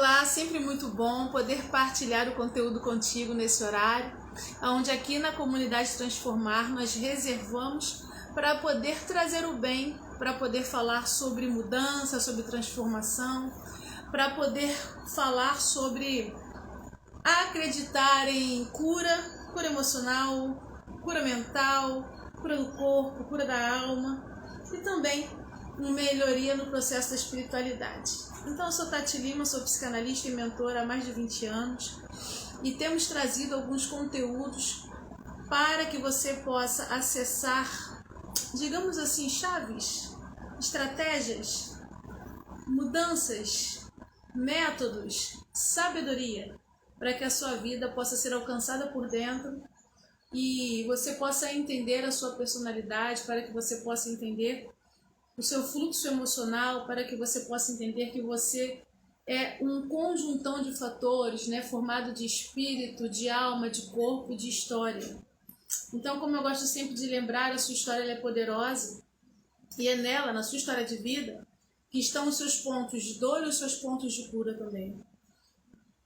Olá, sempre muito bom poder partilhar o conteúdo contigo nesse horário, onde aqui na Comunidade Transformar nós reservamos para poder trazer o bem, para poder falar sobre mudança, sobre transformação, para poder falar sobre acreditar em cura emocional, cura mental, cura do corpo, cura da alma e também melhoria no processo da espiritualidade. Então, eu sou Tati Lima, sou psicanalista e mentora há mais de 20 anos e temos trazido alguns conteúdos para que você possa acessar, digamos assim, chaves, estratégias, mudanças, métodos, sabedoria, para que a sua vida possa ser alcançada por dentro e você possa entender a sua personalidade, para que você possa entender o seu fluxo emocional, para que você possa entender que você é um conjuntão de fatores, né, formado de espírito, de alma, de corpo e de história. Então, como eu gosto sempre de lembrar, a sua história ela é poderosa e é nela, na sua história de vida, que estão os seus pontos de dor e os seus pontos de cura também.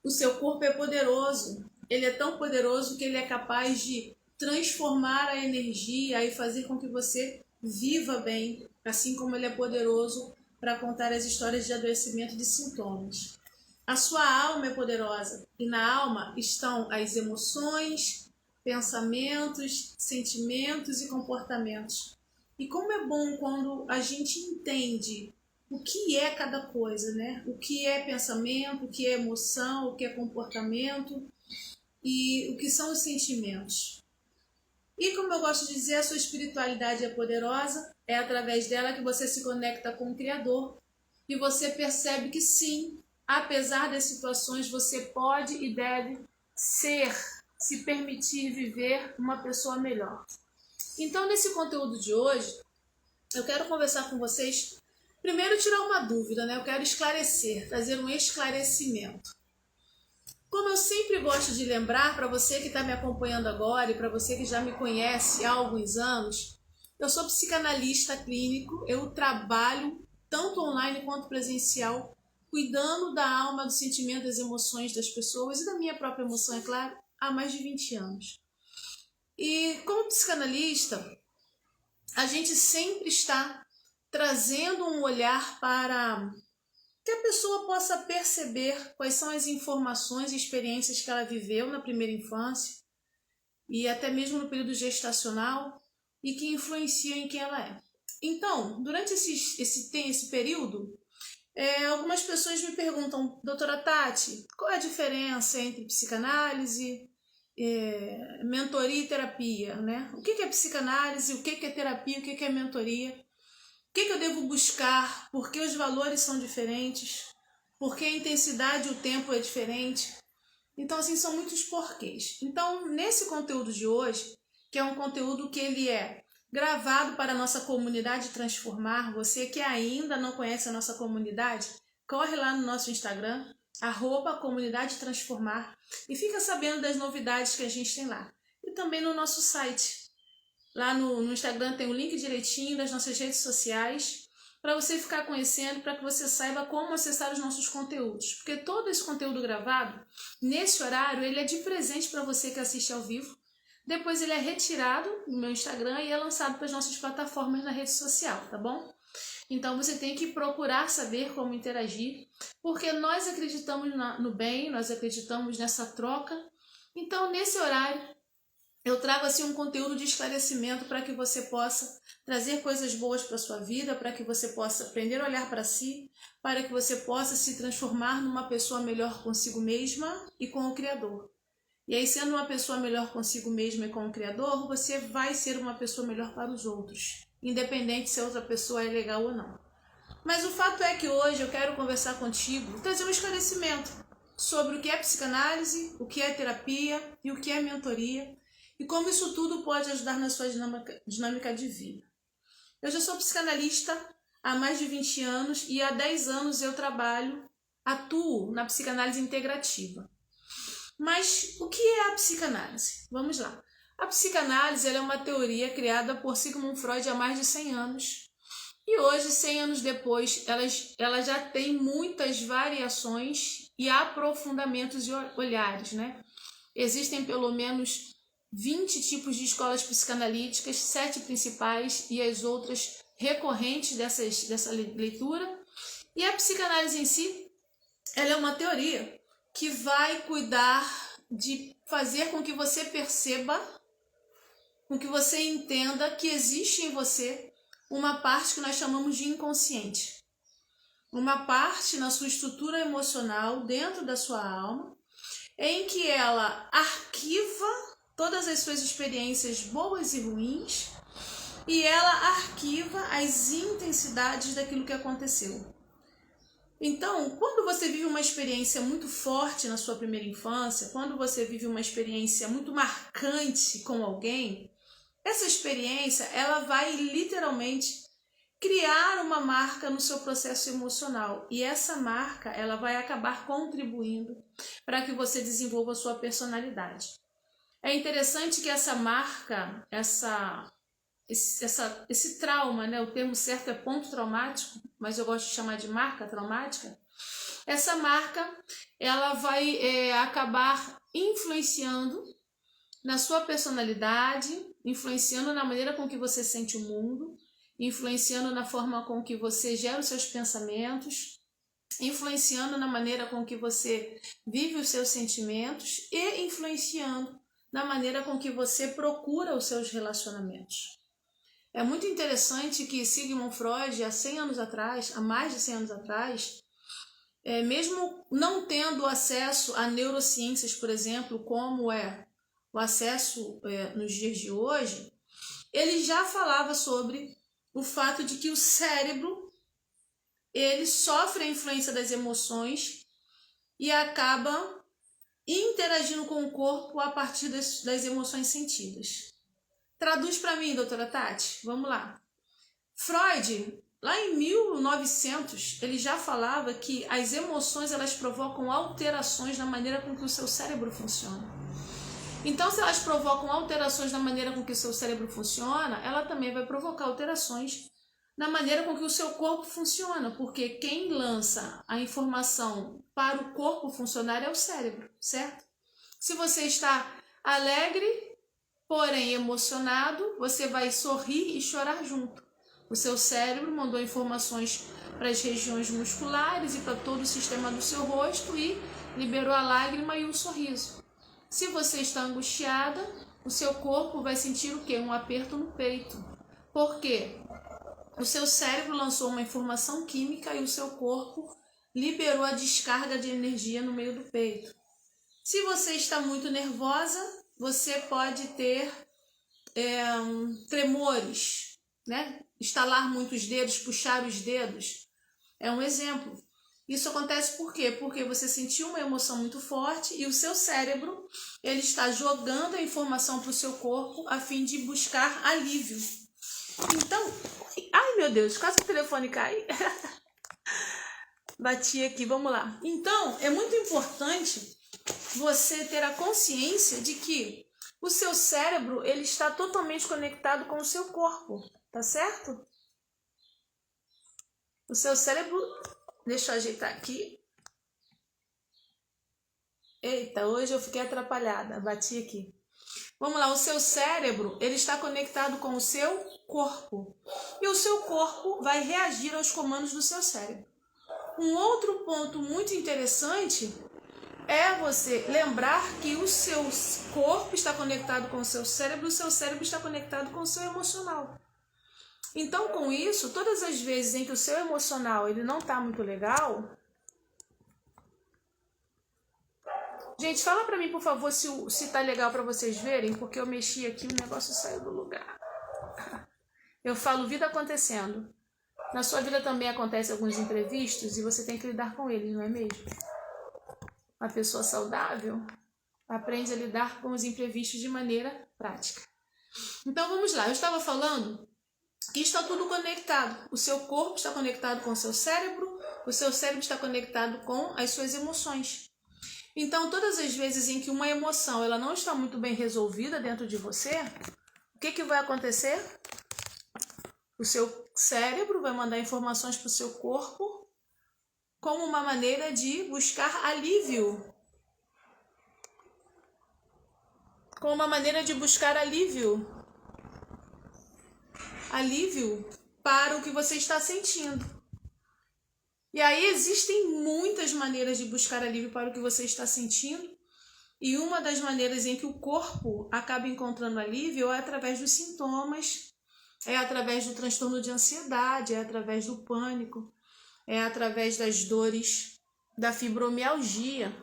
O seu corpo é poderoso, ele é tão poderoso que ele é capaz de transformar a energia e fazer com que você viva bem, assim como ele é poderoso para contar as histórias de adoecimento e de sintomas. A sua alma é poderosa e na alma estão as emoções, pensamentos, sentimentos e comportamentos. E como é bom quando a gente entende o que é cada coisa, né? O que é pensamento, o que é emoção, o que é comportamento e o que são os sentimentos. E como eu gosto de dizer, a sua espiritualidade é poderosa, é através dela que você se conecta com o Criador e você percebe que sim, apesar das situações, você pode e deve se permitir viver uma pessoa melhor. Então, nesse conteúdo de hoje, eu quero conversar com vocês, primeiro tirar uma dúvida, né? Eu quero esclarecer, trazer um esclarecimento. Como eu sempre gosto de lembrar, para você que está me acompanhando agora e para você que já me conhece há alguns anos, eu sou psicanalista clínico, eu trabalho tanto online quanto presencial, cuidando da alma, do sentimento, das emoções das pessoas e da minha própria emoção, é claro, há mais de 20 anos. E como psicanalista, a gente sempre está trazendo um olhar para que a pessoa possa perceber quais são as informações e experiências que ela viveu na primeira infância e até mesmo no período gestacional e que influenciam em quem ela é. Então, durante esse período, algumas pessoas me perguntam, doutora Tati, qual é a diferença entre psicanálise, mentoria e terapia, né? O que é psicanálise, o que é terapia, o que é mentoria? O que eu devo buscar? Por que os valores são diferentes? Por que a intensidade e o tempo é diferente? Então, assim, são muitos porquês. Então, nesse conteúdo de hoje, que é um conteúdo que ele é gravado para a nossa comunidade Transformar, você que ainda não conhece a nossa comunidade, corre lá no nosso Instagram, @comunidade transformar, e fica sabendo das novidades que a gente tem lá. E também no nosso site. Lá no Instagram tem o link direitinho das nossas redes sociais para você ficar conhecendo, para que você saiba como acessar os nossos conteúdos. Porque todo esse conteúdo gravado, nesse horário, ele é de presente para você que assiste ao vivo. Depois ele é retirado do meu Instagram e é lançado para as nossas plataformas na rede social, tá bom? Então você tem que procurar saber como interagir, porque nós acreditamos no bem, nós acreditamos nessa troca. Então, nesse horário, eu trago assim um conteúdo de esclarecimento para que você possa trazer coisas boas para a sua vida, para que você possa aprender a olhar para si, para que você possa se transformar numa pessoa melhor consigo mesma e com o Criador. E aí, sendo uma pessoa melhor consigo mesma e com o Criador, você vai ser uma pessoa melhor para os outros, independente se a outra pessoa é legal ou não. Mas o fato é que hoje eu quero conversar contigo, trazer um esclarecimento sobre o que é psicanálise, o que é terapia e o que é mentoria, e como isso tudo pode ajudar na sua dinâmica de vida. Eu já sou psicanalista há mais de 20 anos e há 10 anos eu atuo na psicanálise integrativa. Mas o que é a psicanálise? Vamos lá. A psicanálise ela é uma teoria criada por Sigmund Freud há mais de 100 anos. E hoje, 100 anos depois, ela já tem muitas variações e aprofundamentos e olhares, né? Existem pelo menos 20 tipos de escolas psicanalíticas, 7 principais e as outras recorrentes dessa leitura. E a psicanálise em si, ela é uma teoria que vai cuidar de fazer com que você perceba, com que você entenda que existe em você uma parte que nós chamamos de inconsciente. Uma parte na sua estrutura emocional, dentro da sua alma, em que ela arquiva todas as suas experiências boas e ruins e ela arquiva as intensidades daquilo que aconteceu. Então, quando você vive uma experiência muito forte na sua primeira infância, quando você vive uma experiência muito marcante com alguém, essa experiência ela vai literalmente criar uma marca no seu processo emocional e essa marca ela vai acabar contribuindo para que você desenvolva a sua personalidade. É interessante que essa marca, esse trauma, né? O termo certo é ponto traumático, mas eu gosto de chamar de marca traumática. Essa marca ela vai acabar influenciando na sua personalidade, influenciando na maneira com que você sente o mundo, influenciando na forma com que você gera os seus pensamentos, influenciando na maneira com que você vive os seus sentimentos e influenciando na maneira com que você procura os seus relacionamentos. É muito interessante que Sigmund Freud, há 100 anos atrás, há mais de 100 anos atrás, mesmo não tendo acesso a neurociências, por exemplo, como é o acesso nos dias de hoje, ele já falava sobre o fato de que o cérebro ele sofre a influência das emoções e acaba interagindo com o corpo a partir das emoções sentidas. Traduz para mim, doutora Tati, vamos lá. Freud, lá em 1900, ele já falava que as emoções elas provocam alterações na maneira com que o seu cérebro funciona. Então, se elas provocam alterações na maneira com que o seu cérebro funciona, ela também vai provocar alterações na maneira com que o seu corpo funciona, porque quem lança a informação para o corpo funcionar é o cérebro, certo? Se você está alegre, porém emocionado, você vai sorrir e chorar junto. O seu cérebro mandou informações para as regiões musculares e para todo o sistema do seu rosto e liberou a lágrima e o sorriso. Se você está angustiada, o seu corpo vai sentir o quê? Um aperto no peito. Por quê? O seu cérebro lançou uma informação química e o seu corpo liberou a descarga de energia no meio do peito. Se você está muito nervosa, você pode ter tremores, né? Estalar muito os dedos, puxar os dedos. É um exemplo. Isso acontece por quê? Porque você sentiu uma emoção muito forte e o seu cérebro ele está jogando a informação para o seu corpo a fim de buscar alívio. Então, ai meu Deus, quase que o telefone cai. Bati aqui, vamos lá. Então, é muito importante você ter a consciência de que o seu cérebro ele está totalmente conectado com o seu corpo, tá certo? O seu cérebro, deixa eu ajeitar aqui. Eita, hoje eu fiquei atrapalhada, bati aqui. Vamos lá, o seu cérebro ele está conectado com o seu corpo e o seu corpo vai reagir aos comandos do seu cérebro. Um outro ponto muito interessante é você lembrar que o seu corpo está conectado com o seu cérebro está conectado com o seu emocional. Então, com isso, todas as vezes em que o seu emocional ele não está muito legal... Gente, fala para mim, por favor, se tá legal para vocês verem, porque eu mexi aqui e o negócio saiu do lugar. Eu falo vida acontecendo. Na sua vida também acontecem alguns imprevistos e você tem que lidar com eles, não é mesmo? Uma pessoa saudável aprende a lidar com os imprevistos de maneira prática. Então vamos lá, eu estava falando que está tudo conectado. O seu corpo está conectado com o seu cérebro está conectado com as suas emoções. Então todas as vezes em que uma emoção ela não está muito bem resolvida dentro de você, o que vai acontecer? O seu cérebro vai mandar informações para o seu corpo como uma maneira de buscar alívio. Como uma maneira de buscar alívio. Alívio para o que você está sentindo. E aí existem muitas maneiras de buscar alívio para o que você está sentindo. E uma das maneiras em que o corpo acaba encontrando alívio é através dos sintomas, é através do transtorno de ansiedade, é através do pânico, é através das dores da fibromialgia,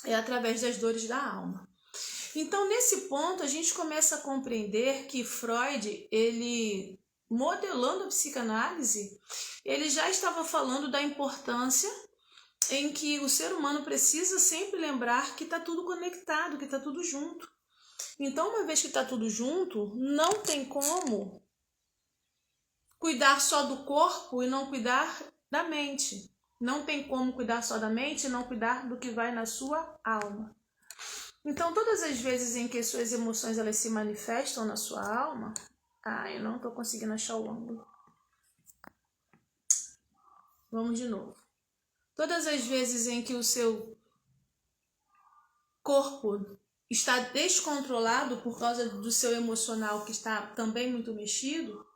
é através das dores da alma. Então, nesse ponto, a gente começa a compreender que Freud, ele, modelando a psicanálise, ele já estava falando da importância em que o ser humano precisa sempre lembrar que está tudo conectado, que está tudo junto. Então, uma vez que está tudo junto, não tem como cuidar só do corpo e não cuidar da mente. Não tem como cuidar só da mente e não cuidar do que vai na sua alma. Então, todas as vezes em que suas emoções elas se manifestam na sua alma... eu não estou conseguindo achar o ângulo. Vamos de novo. Todas as vezes em que o seu corpo está descontrolado por causa do seu emocional que está também muito mexido,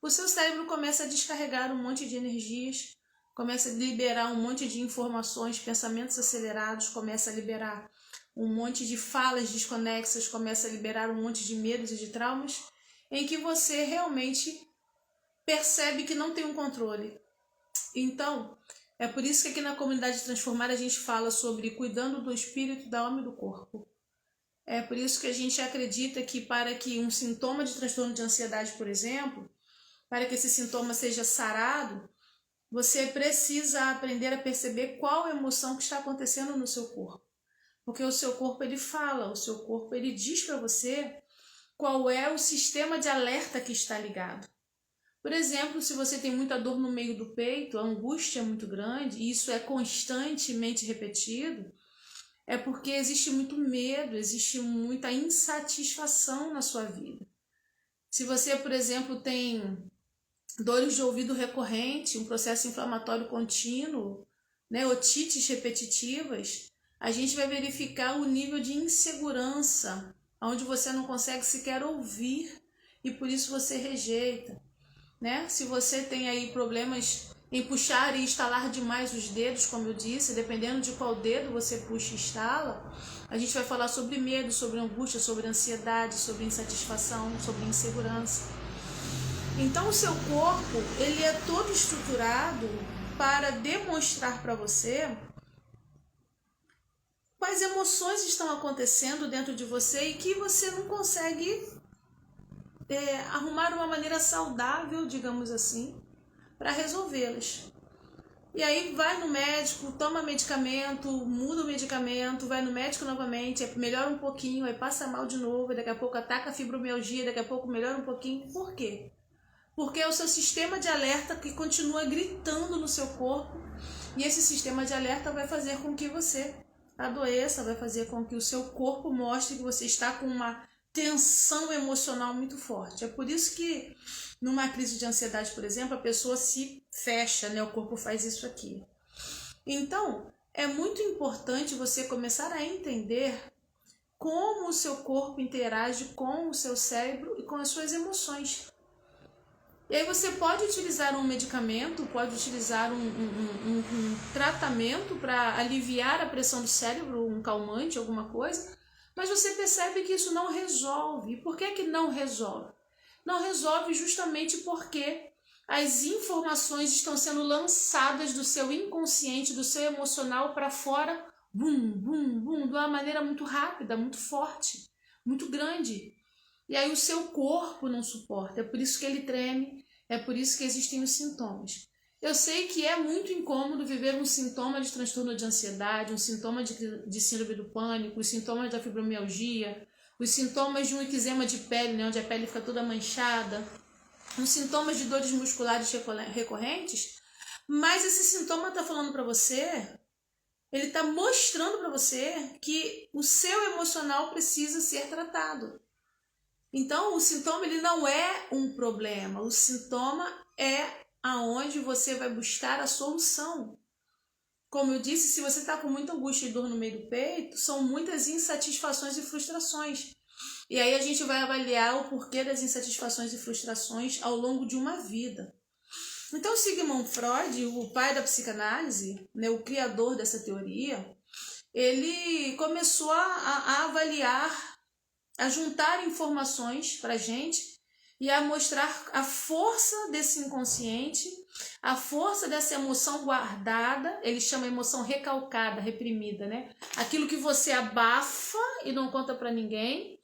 o seu cérebro começa a descarregar um monte de energias, começa a liberar um monte de informações, pensamentos acelerados, começa a liberar um monte de falas desconexas, começa a liberar um monte de medos e de traumas, em que você realmente percebe que não tem um controle. Então, é por isso que aqui na Comunidade Transformar a gente fala sobre cuidando do espírito, da alma e do corpo. É por isso que a gente acredita que para que um sintoma de transtorno de ansiedade, por exemplo, para que esse sintoma seja sarado, você precisa aprender a perceber qual emoção que está acontecendo no seu corpo. Porque o seu corpo ele fala, o seu corpo ele diz para você qual é o sistema de alerta que está ligado. Por exemplo, se você tem muita dor no meio do peito, a angústia é muito grande, e isso é constantemente repetido, é porque existe muito medo, existe muita insatisfação na sua vida. Se você, por exemplo, tem dores de ouvido recorrente, um processo inflamatório contínuo, otites repetitivas, a gente vai verificar o nível de insegurança, onde você não consegue sequer ouvir e por isso você rejeita. Se você tem aí problemas em puxar e instalar demais os dedos, como eu disse, dependendo de qual dedo você puxa e instala, a gente vai falar sobre medo, sobre angústia, sobre ansiedade, sobre insatisfação, sobre insegurança. Então o seu corpo, ele é todo estruturado para demonstrar para você quais emoções estão acontecendo dentro de você e que você não consegue arrumar uma maneira saudável, digamos assim, para resolvê-las. E aí vai no médico, toma medicamento, muda o medicamento, vai no médico novamente, melhora um pouquinho, aí passa mal de novo, daqui a pouco ataca a fibromialgia, daqui a pouco melhora um pouquinho. Por quê? Porque é o seu sistema de alerta que continua gritando no seu corpo, e esse sistema de alerta vai fazer com que você adoeça, vai fazer com que o seu corpo mostre que você está com uma tensão emocional muito forte. É por isso que numa crise de ansiedade, por exemplo, a pessoa se fecha, o corpo faz isso aqui. Então, é muito importante você começar a entender como o seu corpo interage com o seu cérebro e com as suas emoções. E aí você pode utilizar um medicamento, pode utilizar um tratamento para aliviar a pressão do cérebro, um calmante, alguma coisa, mas você percebe que isso não resolve. E por que não resolve? Não resolve justamente porque as informações estão sendo lançadas do seu inconsciente, do seu emocional para fora, bum, bum, bum, de uma maneira muito rápida, muito forte, muito grande. E aí o seu corpo não suporta, é por isso que ele treme, é por isso que existem os sintomas. Eu sei que é muito incômodo viver um sintoma de transtorno de ansiedade, um sintoma de síndrome do pânico, os sintomas da fibromialgia, os sintomas de um eczema de pele, onde a pele fica toda manchada, os sintomas de dores musculares recorrentes, mas esse sintoma está falando para você, ele está mostrando para você que o seu emocional precisa ser tratado. Então, o sintoma ele não é um problema, o sintoma é aonde você vai buscar a solução. Como eu disse, se você está com muita angústia e dor no meio do peito, são muitas insatisfações e frustrações. E aí a gente vai avaliar o porquê das insatisfações e frustrações ao longo de uma vida. Então, Sigmund Freud, o pai da psicanálise, né, o criador dessa teoria, ele começou a avaliar, a juntar informações para a gente e a mostrar a força desse inconsciente, a força dessa emoção guardada. Ele chama emoção recalcada, reprimida, né? Aquilo que você abafa e não conta para ninguém.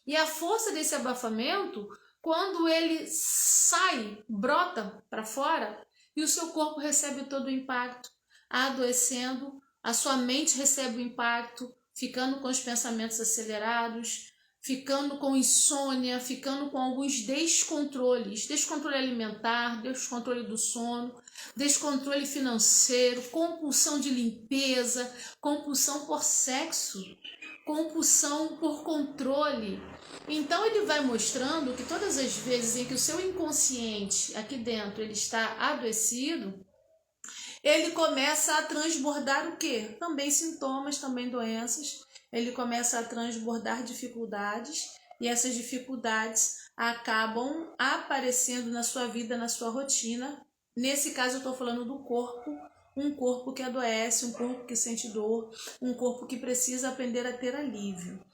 E a força desse abafamento, quando ele sai, brota para fora, e o seu corpo recebe todo o impacto, adoecendo, a sua mente recebe o impacto, ficando com os pensamentos acelerados, ficando com insônia, ficando com alguns descontroles, descontrole alimentar, descontrole do sono, descontrole financeiro, compulsão de limpeza, compulsão por sexo, compulsão por controle. Então ele vai mostrando que todas as vezes em que o seu inconsciente aqui dentro ele está adoecido, ele começa a transbordar o quê? Também sintomas, também doenças. Ele começa a transbordar dificuldades e essas dificuldades acabam aparecendo na sua vida, na sua rotina. Nesse caso eu estou falando do corpo, um corpo que adoece, um corpo que sente dor, um corpo que precisa aprender a ter alívio.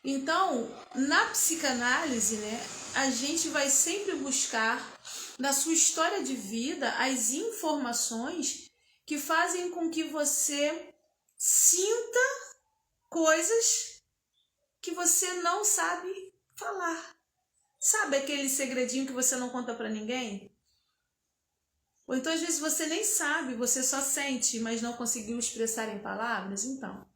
Então, na psicanálise, né, a gente vai sempre buscar na sua história de vida as informações que fazem com que você sinta coisas que você não sabe falar. Sabe aquele segredinho que você não conta para ninguém? Ou então às vezes você nem sabe, você só sente, mas não conseguiu expressar em palavras. Então,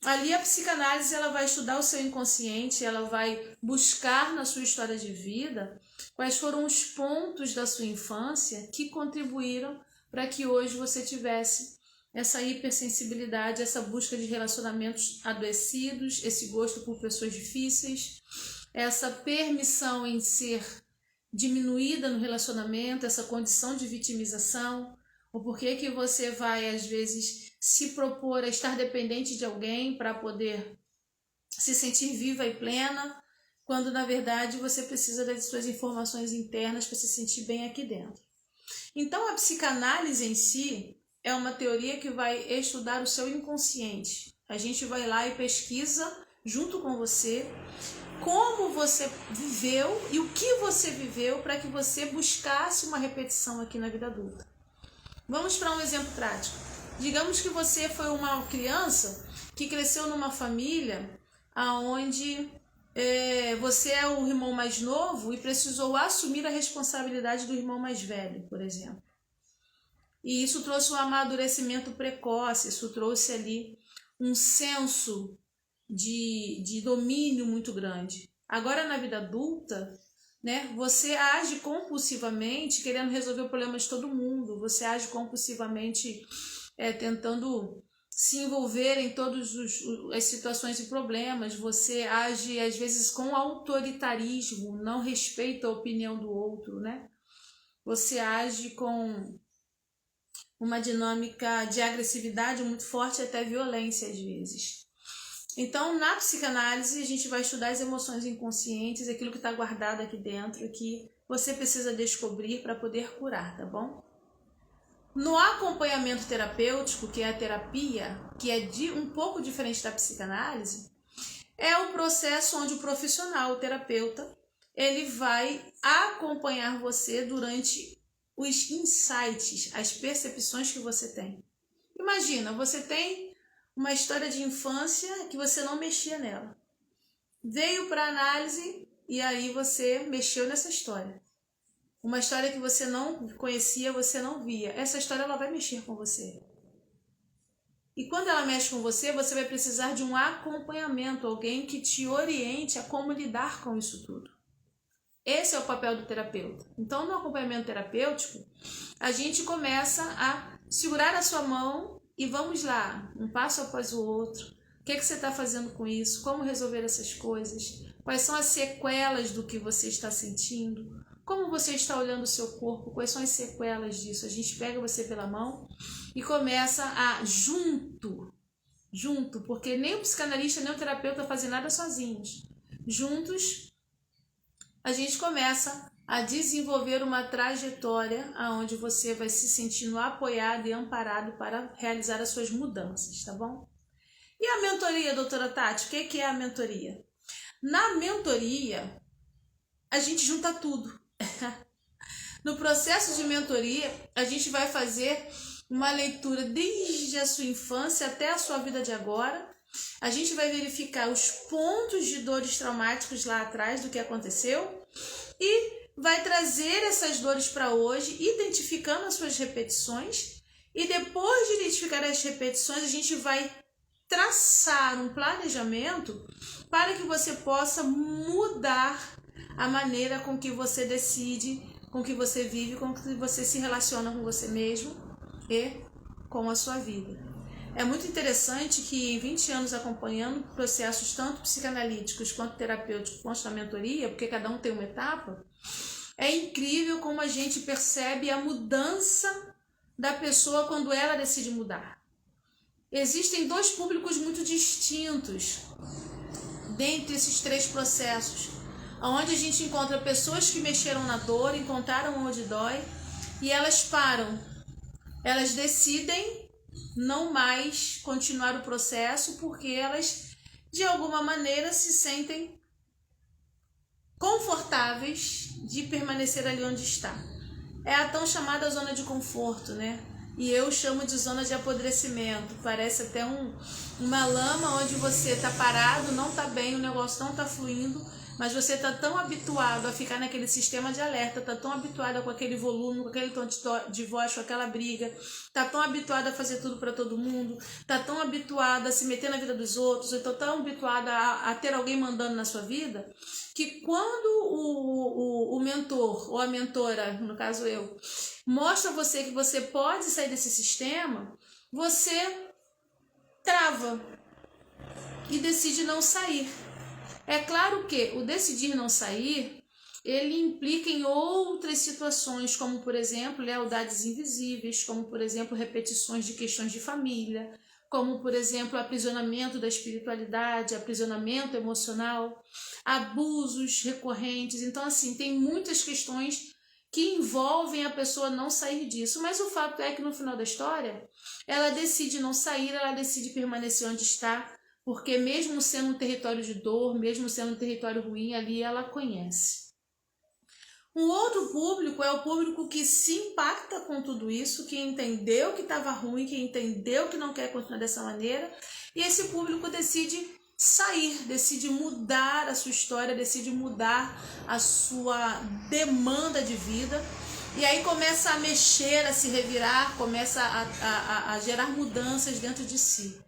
ali a psicanálise ela vai estudar o seu inconsciente, ela vai buscar na sua história de vida quais foram os pontos da sua infância que contribuíram para que hoje você tivesse essa hipersensibilidade, essa busca de relacionamentos adoecidos, esse gosto por pessoas difíceis, essa permissão em ser diminuída no relacionamento, essa condição de vitimização, o porquê que você vai às vezes se propor a estar dependente de alguém para poder se sentir viva e plena, quando na verdade você precisa das suas informações internas para se sentir bem aqui dentro. Então a psicanálise em si é uma teoria que vai estudar o seu inconsciente. A gente vai lá e pesquisa junto com você como você viveu e o que você viveu para que você buscasse uma repetição aqui na vida adulta. Vamos para um exemplo prático. Digamos que você foi uma criança que cresceu numa família onde você é o irmão mais novo e precisou assumir a responsabilidade do irmão mais velho, por exemplo. E isso trouxe um amadurecimento precoce, isso trouxe ali um senso de domínio muito grande. Agora, na vida adulta, né, você age compulsivamente querendo resolver o problema de todo mundo, você age compulsivamente tentando se envolver em todas as situações e problemas, você age às vezes com autoritarismo, não respeita a opinião do outro, né? Você age com uma dinâmica de agressividade muito forte, até violência às vezes. Então, na psicanálise, a gente vai estudar as emoções inconscientes, aquilo que está guardado aqui dentro, que você precisa descobrir para poder curar, tá bom? No acompanhamento terapêutico, que é a terapia, que é um pouco diferente da psicanálise, é o processo onde o profissional, o terapeuta, ele vai acompanhar você durante os insights, as percepções que você tem. Imagina, você tem uma história de infância que você não mexia nela. Veio para análise e aí você mexeu nessa história. Uma história que você não conhecia, você não via. Essa história ela vai mexer com você. E quando ela mexe com você, você vai precisar de um acompanhamento, alguém que te oriente a como lidar com isso tudo. Esse é o papel do terapeuta. Então, no acompanhamento terapêutico, a gente começa a segurar a sua mão e vamos lá, um passo após o outro. O que você está fazendo com isso? Como resolver essas coisas? Quais são as sequelas do que você está sentindo? Como você está olhando o seu corpo? Quais são as sequelas disso? A gente pega você pela mão e começa a junto, porque nem o psicanalista nem o terapeuta fazem nada sozinhos. Juntos, a gente começa a desenvolver uma trajetória onde você vai se sentindo apoiado e amparado para realizar as suas mudanças, tá bom? E a mentoria, doutora Tati? O que é a mentoria? Na mentoria, a gente junta tudo. No processo de mentoria, a gente vai fazer uma leitura desde a sua infância até a sua vida de agora. A gente vai verificar os pontos de dores traumáticos lá atrás do que aconteceu e vai trazer essas dores para hoje, identificando as suas repetições. E depois de identificar as repetições, a gente vai traçar um planejamento para que você possa mudar a maneira com que você decide, com que você vive, com que você se relaciona com você mesmo e com a sua vida. É muito interessante que em 20 anos acompanhando processos tanto psicanalíticos quanto terapêuticos, quanto na mentoria, porque cada um tem uma etapa, é incrível como a gente percebe a mudança da pessoa quando ela decide mudar. Existem dois públicos muito distintos dentre esses três processos, onde a gente encontra pessoas que mexeram na dor, encontraram onde dói, e elas param. Elas decidem não mais continuar o processo porque elas, de alguma maneira, se sentem confortáveis de permanecer ali onde está. É a tão chamada zona de conforto, né? E eu chamo de zona de apodrecimento. Parece até uma lama onde você está parado, não está bem, o negócio não está fluindo, mas você está tão habituado a ficar naquele sistema de alerta, está tão habituado com aquele volume, com aquele tom de voz, com aquela briga, está tão habituado a fazer tudo para todo mundo, está tão habituado a se meter na vida dos outros, está tão habituado a ter alguém mandando na sua vida, que quando o mentor ou a mentora, no caso eu, mostra a você que você pode sair desse sistema, você trava e decide não sair. É claro que o decidir não sair, ele implica em outras situações, como por exemplo, lealdades invisíveis, como por exemplo, repetições de questões de família, como por exemplo, aprisionamento da espiritualidade, aprisionamento emocional, abusos recorrentes. Então assim, tem muitas questões que envolvem a pessoa não sair disso, mas o fato é que no final da história, ela decide não sair, ela decide permanecer onde está, porque mesmo sendo um território de dor, mesmo sendo um território ruim, ali ela conhece. Um outro público é o público que se impacta com tudo isso, que entendeu que estava ruim, que entendeu que não quer continuar dessa maneira, e esse público decide sair, decide mudar a sua história, decide mudar a sua demanda de vida, e aí começa a mexer, a se revirar, começa a gerar mudanças dentro de si.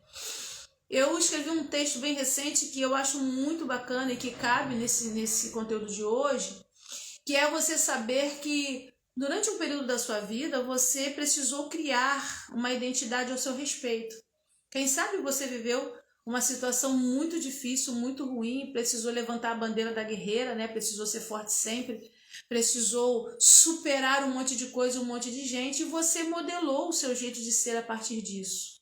Eu escrevi um texto bem recente que eu acho muito bacana e que cabe nesse conteúdo de hoje, que é você saber que durante um período da sua vida você precisou criar uma identidade ao seu respeito. Quem sabe você viveu uma situação muito difícil, muito ruim, precisou levantar a bandeira da guerreira, né? Precisou ser forte sempre, precisou superar um monte de coisa, um monte de gente, e você modelou o seu jeito de ser a partir disso.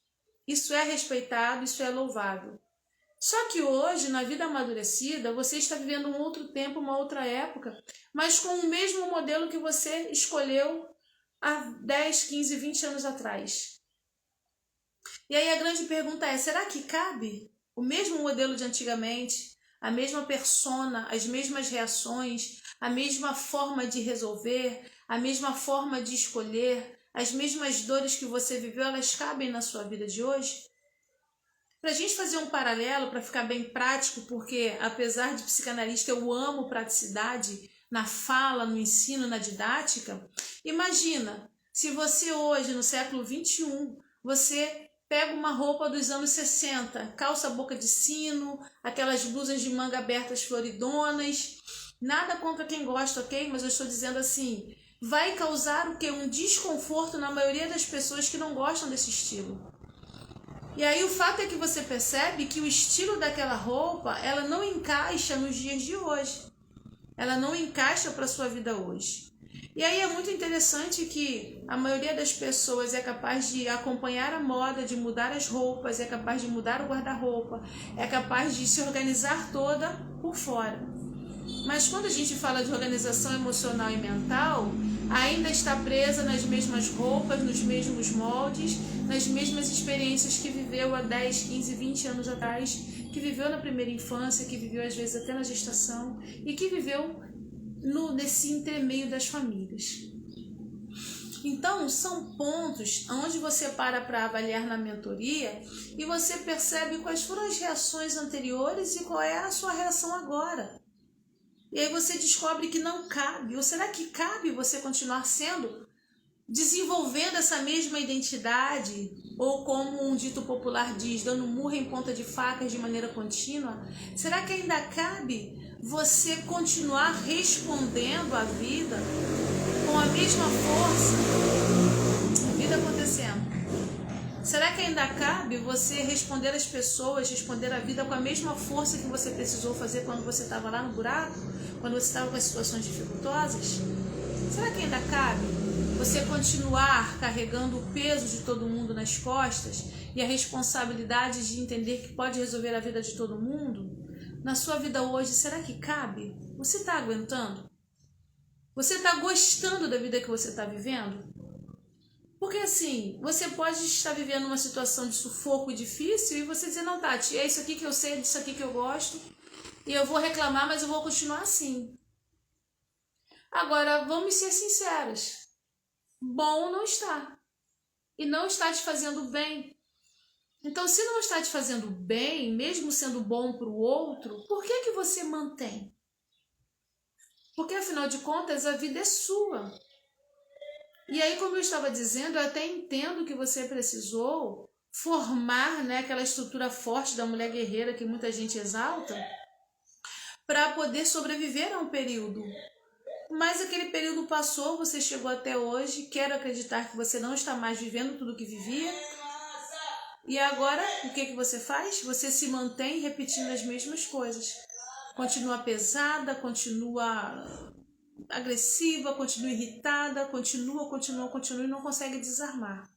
Isso é respeitado, isso é louvado. Só que hoje, na vida amadurecida, você está vivendo um outro tempo, uma outra época, mas com o mesmo modelo que você escolheu há 10, 15, 20 anos atrás. E aí a grande pergunta é, será que cabe o mesmo modelo de antigamente, a mesma persona, as mesmas reações, a mesma forma de resolver, a mesma forma de escolher, as mesmas dores que você viveu, elas cabem na sua vida de hoje? Para a gente fazer um paralelo, para ficar bem prático, porque apesar de psicanalista eu amo praticidade na fala, no ensino, na didática, imagina se você hoje, no século 21, você pega uma roupa dos anos 60, calça boca de sino, aquelas blusas de manga abertas floridonas, nada contra quem gosta, ok? Mas eu estou dizendo assim, vai causar o quê? Um desconforto na maioria das pessoas que não gostam desse estilo. E aí o fato é que você percebe que o estilo daquela roupa, ela não encaixa nos dias de hoje. ela não encaixa para a sua vida hoje. E aí é muito interessante que a maioria das pessoas é capaz de acompanhar a moda, de mudar as roupas, é capaz de mudar o guarda-roupa, é capaz de se organizar toda por fora. Mas quando a gente fala de organização emocional e mental, ainda está presa nas mesmas roupas, nos mesmos moldes, nas mesmas experiências que viveu há 10, 15, 20 anos atrás, que viveu na primeira infância, que viveu às vezes até na gestação e que viveu nesse entremeio das famílias. Então, são pontos onde você para avaliar na mentoria e você percebe quais foram as reações anteriores e qual é a sua reação agora. E aí você descobre que não cabe. Ou será que cabe você continuar desenvolvendo essa mesma identidade? Ou como um dito popular diz, dando murro em ponta de facas de maneira contínua? Será que ainda cabe você continuar respondendo à vida com a mesma força? A vida acontecendo. Será que ainda cabe você responder às pessoas, responder à vida com a mesma força que você precisou fazer quando você estava lá no buraco? Quando você estava com as situações dificultosas? Será que ainda cabe você continuar carregando o peso de todo mundo nas costas e a responsabilidade de entender que pode resolver a vida de todo mundo? Na sua vida hoje, será que cabe? Você está aguentando? Você está gostando da vida que você está vivendo? Porque assim, você pode estar vivendo uma situação de sufoco difícil e você dizer, não, Tati, é isso aqui que eu sei, é disso aqui que eu gosto, e eu vou reclamar, mas eu vou continuar assim. Agora, vamos ser sinceras. Bom não está. E não está te fazendo bem. Então, se não está te fazendo bem, mesmo sendo bom para o outro, por que você mantém? Porque, afinal de contas, a vida é sua. E aí, como eu estava dizendo, eu até entendo que você precisou formar, né, aquela estrutura forte da mulher guerreira que muita gente exalta, para poder sobreviver a um período. Mas aquele período passou, você chegou até hoje, quero acreditar que você não está mais vivendo tudo o que vivia. E agora, o que você faz? Você se mantém repetindo as mesmas coisas. Continua pesada, continua agressiva, continua irritada, continua e não consegue desarmar.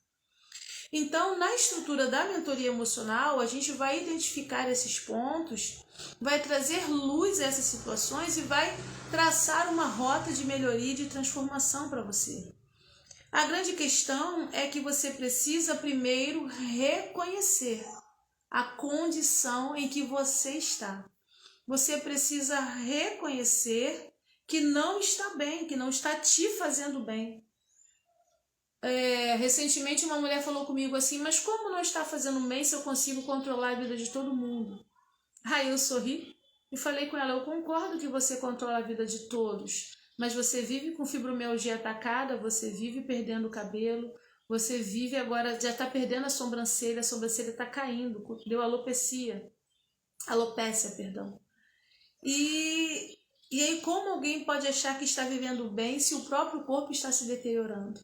Então, na estrutura da mentoria emocional, a gente vai identificar esses pontos, vai trazer luz a essas situações e vai traçar uma rota de melhoria e de transformação para você. A grande questão é que você precisa primeiro reconhecer a condição em que você está. Você precisa reconhecer que não está bem, que não está te fazendo bem. Recentemente uma mulher falou comigo assim, mas como não está fazendo bem se eu consigo controlar a vida de todo mundo? Aí eu sorri e falei com ela, eu concordo que você controla a vida de todos, mas você vive com fibromialgia atacada, você vive perdendo o cabelo, você vive agora, já está perdendo a sobrancelha está caindo, deu alopecia, perdão. E aí como alguém pode achar que está vivendo bem se o próprio corpo está se deteriorando?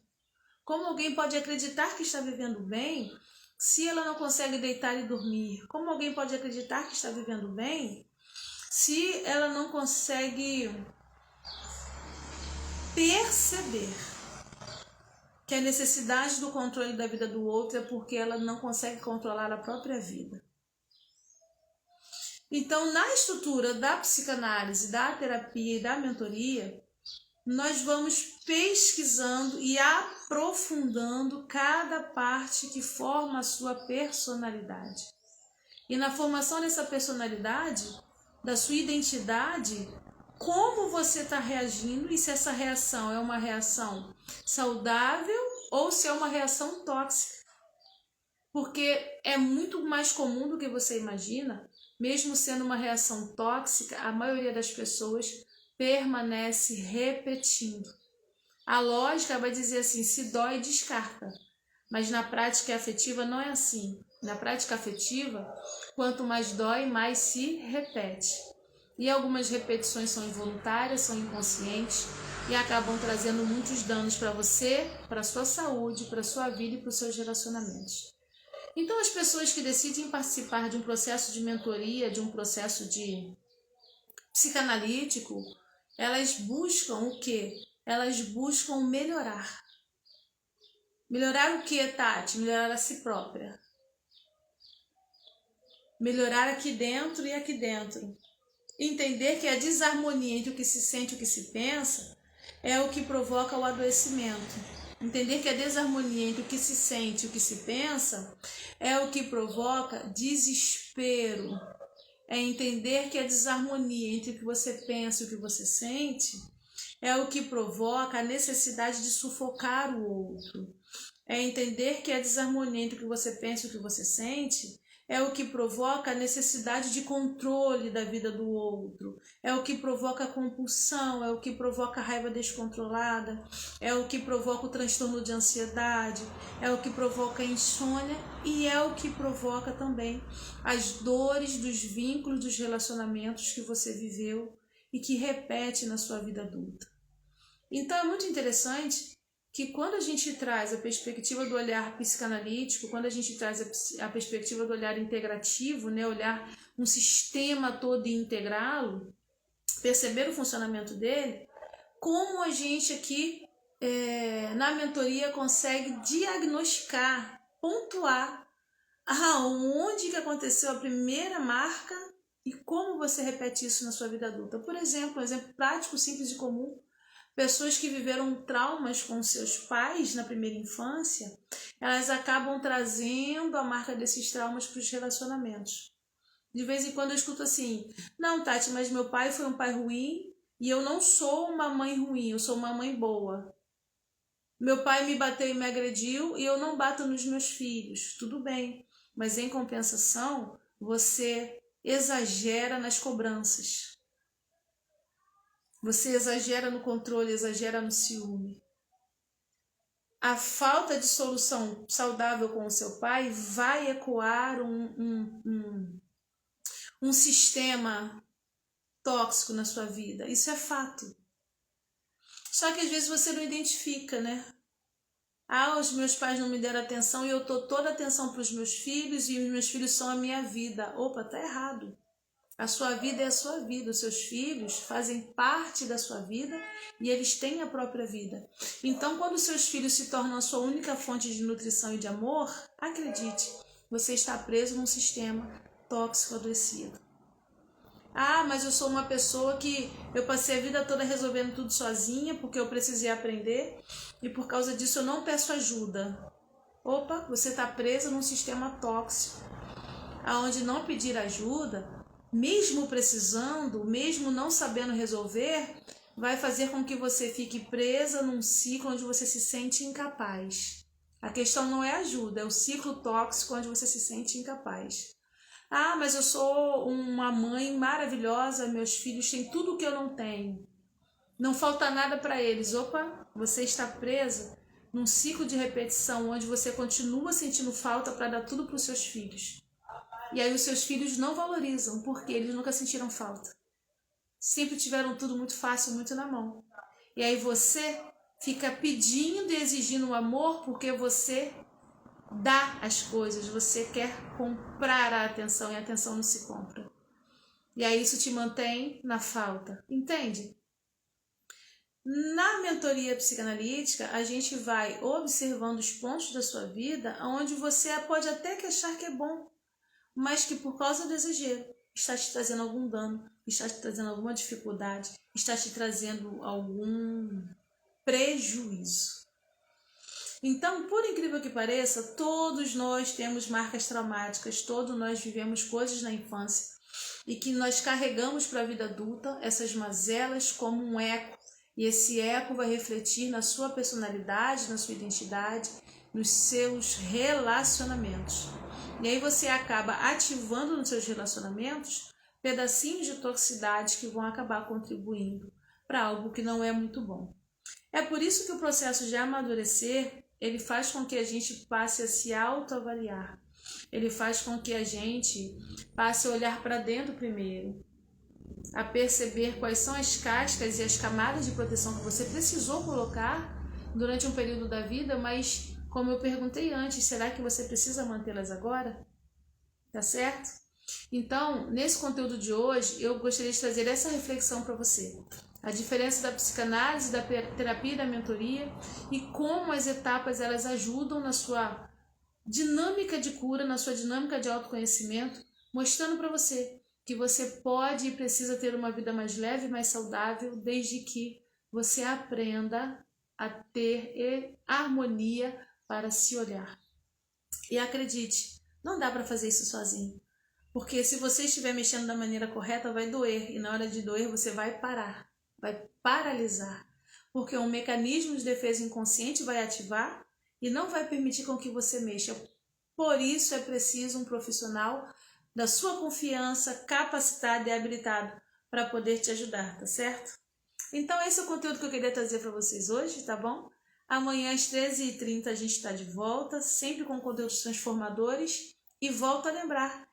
Como alguém pode acreditar que está vivendo bem se ela não consegue deitar e dormir? Como alguém pode acreditar que está vivendo bem se ela não consegue perceber que a necessidade do controle da vida do outro é porque ela não consegue controlar a própria vida? Então, na estrutura da psicanálise, da terapia e da mentoria, nós vamos pesquisando e aprofundando cada parte que forma a sua personalidade. E na formação dessa personalidade, da sua identidade, como você está reagindo e se essa reação é uma reação saudável ou se é uma reação tóxica. Porque é muito mais comum do que você imagina, mesmo sendo uma reação tóxica, a maioria das pessoas permanece repetindo. A lógica vai dizer assim, se dói, descarta. Mas na prática afetiva não é assim. Na prática afetiva, quanto mais dói, mais se repete. E algumas repetições são involuntárias, são inconscientes e acabam trazendo muitos danos para você, para a sua saúde, para a sua vida e para os seus relacionamentos. Então as pessoas que decidem participar de um processo de mentoria, de um processo de psicanalítico, elas buscam o quê? Elas buscam melhorar. Melhorar o quê, Tati? Melhorar a si própria. Melhorar aqui dentro e aqui dentro. Entender que a desarmonia entre o que se sente e o que se pensa é o que provoca o adoecimento. Entender que a desarmonia entre o que se sente e o que se pensa é o que provoca desespero. É entender que a desarmonia entre o que você pensa e o que você sente é o que provoca a necessidade de sufocar o outro. É entender que a desarmonia entre o que você pensa e o que você sente é o que provoca a necessidade de controle da vida do outro, é o que provoca a compulsão, é o que provoca a raiva descontrolada, é o que provoca o transtorno de ansiedade, é o que provoca a insônia e é o que provoca também as dores dos vínculos, dos relacionamentos que você viveu e que repete na sua vida adulta. Então é muito interessante que quando a gente traz a perspectiva do olhar psicanalítico, quando a gente traz a perspectiva do olhar integrativo, né, olhar um sistema todo e integrá-lo, perceber o funcionamento dele, como a gente aqui na mentoria consegue diagnosticar, pontuar aonde que aconteceu a primeira marca e como você repete isso na sua vida adulta. Por exemplo, um exemplo prático, simples e comum. Pessoas que viveram traumas com seus pais na primeira infância, elas acabam trazendo a marca desses traumas para os relacionamentos. De vez em quando eu escuto assim, não, Tati, mas meu pai foi um pai ruim e eu não sou uma mãe ruim, eu sou uma mãe boa. Meu pai me bateu e me agrediu e eu não bato nos meus filhos. Tudo bem, mas em compensação, você exagera nas cobranças. Você exagera no controle, exagera no ciúme. A falta de solução saudável com o seu pai vai ecoar um sistema tóxico na sua vida. Isso é fato. Só que às vezes você não identifica, né? Ah, os meus pais não me deram atenção e eu dou toda a atenção para os meus filhos e os meus filhos são a minha vida. Opa, tá errado. A sua vida é a sua vida, os seus filhos fazem parte da sua vida e eles têm a própria vida. Então, quando os seus filhos se tornam a sua única fonte de nutrição e de amor, acredite, você está preso num sistema tóxico adoecido. Ah, mas eu sou uma pessoa que eu passei a vida toda resolvendo tudo sozinha porque eu precisei aprender e por causa disso eu não peço ajuda. Opa, você está preso num sistema tóxico, onde não pedir ajuda, mesmo precisando, mesmo não sabendo resolver, vai fazer com que você fique presa num ciclo onde você se sente incapaz. A questão não é ajuda, é o ciclo tóxico onde você se sente incapaz. Ah, mas eu sou uma mãe maravilhosa, meus filhos têm tudo o que eu não tenho. Não falta nada para eles. Opa, você está presa num ciclo de repetição onde você continua sentindo falta para dar tudo para os seus filhos. E aí os seus filhos não valorizam, porque eles nunca sentiram falta. Sempre tiveram tudo muito fácil, muito na mão. E aí você fica pedindo e exigindo o amor porque você dá as coisas, você quer comprar a atenção e a atenção não se compra. E aí isso te mantém na falta, entende? Na mentoria psicanalítica, a gente vai observando os pontos da sua vida onde você pode até que achar que é bom, mas que por causa do exagero está te trazendo algum dano, está te trazendo alguma dificuldade, está te trazendo algum prejuízo. Então, por incrível que pareça, todos nós temos marcas traumáticas, todos nós vivemos coisas na infância e que nós carregamos para a vida adulta, essas mazelas como um eco, e esse eco vai refletir na sua personalidade, na sua identidade, nos seus relacionamentos. E aí você acaba ativando nos seus relacionamentos pedacinhos de toxicidade que vão acabar contribuindo para algo que não é muito bom. É por isso que o processo de amadurecer, ele faz com que a gente passe a se autoavaliar. Ele faz com que a gente passe a olhar para dentro primeiro, a perceber quais são as cascas e as camadas de proteção que você precisou colocar durante um período da vida, mas como eu perguntei antes, será que você precisa mantê-las agora? Tá certo? Então, nesse conteúdo de hoje, eu gostaria de trazer essa reflexão para você. A diferença da psicanálise, da terapia e da mentoria e como as etapas elas ajudam na sua dinâmica de cura, na sua dinâmica de autoconhecimento, mostrando para você que você pode e precisa ter uma vida mais leve, mais saudável, desde que você aprenda a ter harmonia para se olhar. E acredite, não dá para fazer isso sozinho. Porque se você estiver mexendo da maneira correta, vai doer. E na hora de doer, você vai parar, vai paralisar. Porque um mecanismo de defesa inconsciente vai ativar e não vai permitir com que você mexa. Por isso é preciso um profissional da sua confiança, capacitado e habilitado para poder te ajudar, tá certo? Então esse é o conteúdo que eu queria trazer para vocês hoje, tá bom? Amanhã às 13h30 a gente está de volta, sempre com conteúdos transformadores. E volto a lembrar,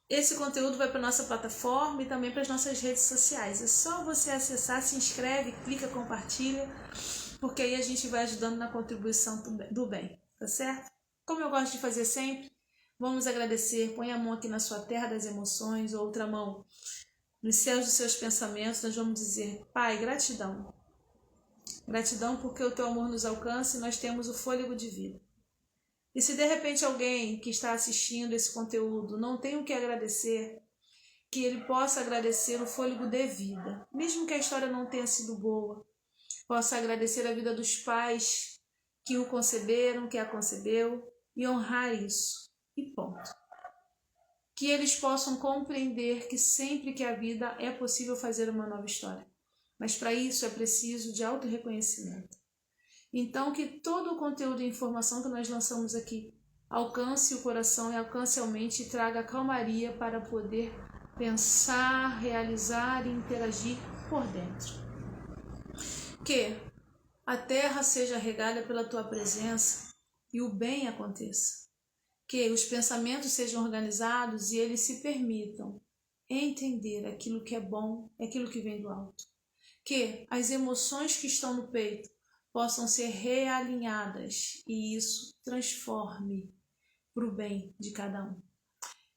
esse conteúdo vai para a nossa plataforma e também para as nossas redes sociais. É só você acessar, se inscreve, clica, compartilha, porque aí a gente vai ajudando na contribuição do bem, tá certo? Como eu gosto de fazer sempre, vamos agradecer. Põe a mão aqui na sua terra das emoções, outra mão nos céus dos seus pensamentos. Nós vamos dizer: Pai, gratidão. Gratidão porque o teu amor nos alcança e nós temos o fôlego de vida. E se de repente alguém que está assistindo esse conteúdo não tem o que agradecer, que ele possa agradecer o fôlego de vida, mesmo que a história não tenha sido boa, possa agradecer a vida dos pais que o conceberam, que a concebeu, e honrar isso. E ponto. Que eles possam compreender que sempre que a vida é possível fazer uma nova história. Mas para isso é preciso de auto-reconhecimento. Então que todo o conteúdo e informação que nós lançamos aqui alcance o coração e alcance a mente e traga calmaria para poder pensar, realizar e interagir por dentro. Que a terra seja regada pela tua presença e o bem aconteça. Que os pensamentos sejam organizados e eles se permitam entender aquilo que é bom, aquilo que vem do alto. Que as emoções que estão no peito possam ser realinhadas e isso transforme para o bem de cada um.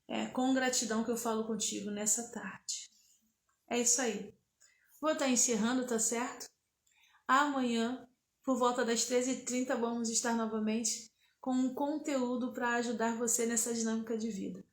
É com gratidão que eu falo contigo nessa tarde. É isso aí. Vou estar encerrando, tá certo? Amanhã, por volta das 13h30, vamos estar novamente com um conteúdo para ajudar você nessa dinâmica de vida.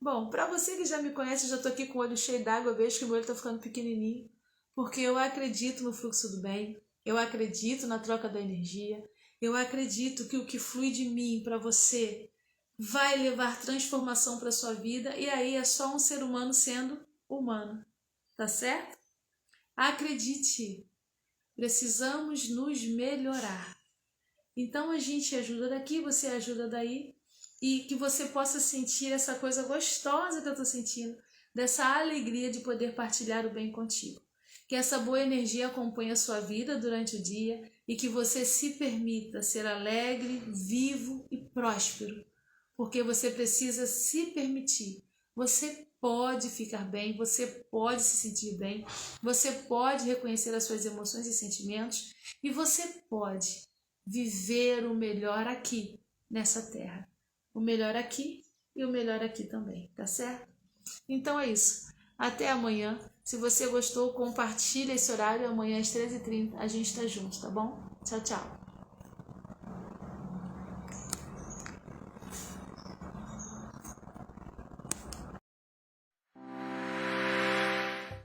Bom, para você que já me conhece, eu já estou aqui com o olho cheio d'água, eu vejo que o meu olho está ficando pequenininho, porque eu acredito no fluxo do bem, eu acredito na troca da energia, eu acredito que o que flui de mim para você vai levar transformação para sua vida, e aí é só um ser humano sendo humano, tá certo? Acredite, precisamos nos melhorar. Então a gente ajuda daqui, você ajuda daí, e que você possa sentir essa coisa gostosa que eu estou sentindo, dessa alegria de poder partilhar o bem contigo. Que essa boa energia acompanhe a sua vida durante o dia e que você se permita ser alegre, vivo e próspero, porque você precisa se permitir. Você pode ficar bem, você pode se sentir bem, você pode reconhecer as suas emoções e sentimentos e você pode viver o melhor aqui, nessa terra. O melhor aqui e o melhor aqui também, tá certo? Então é isso. Até amanhã. Se você gostou, compartilha esse horário. Amanhã às 13h30 a gente tá junto, tá bom? Tchau, tchau.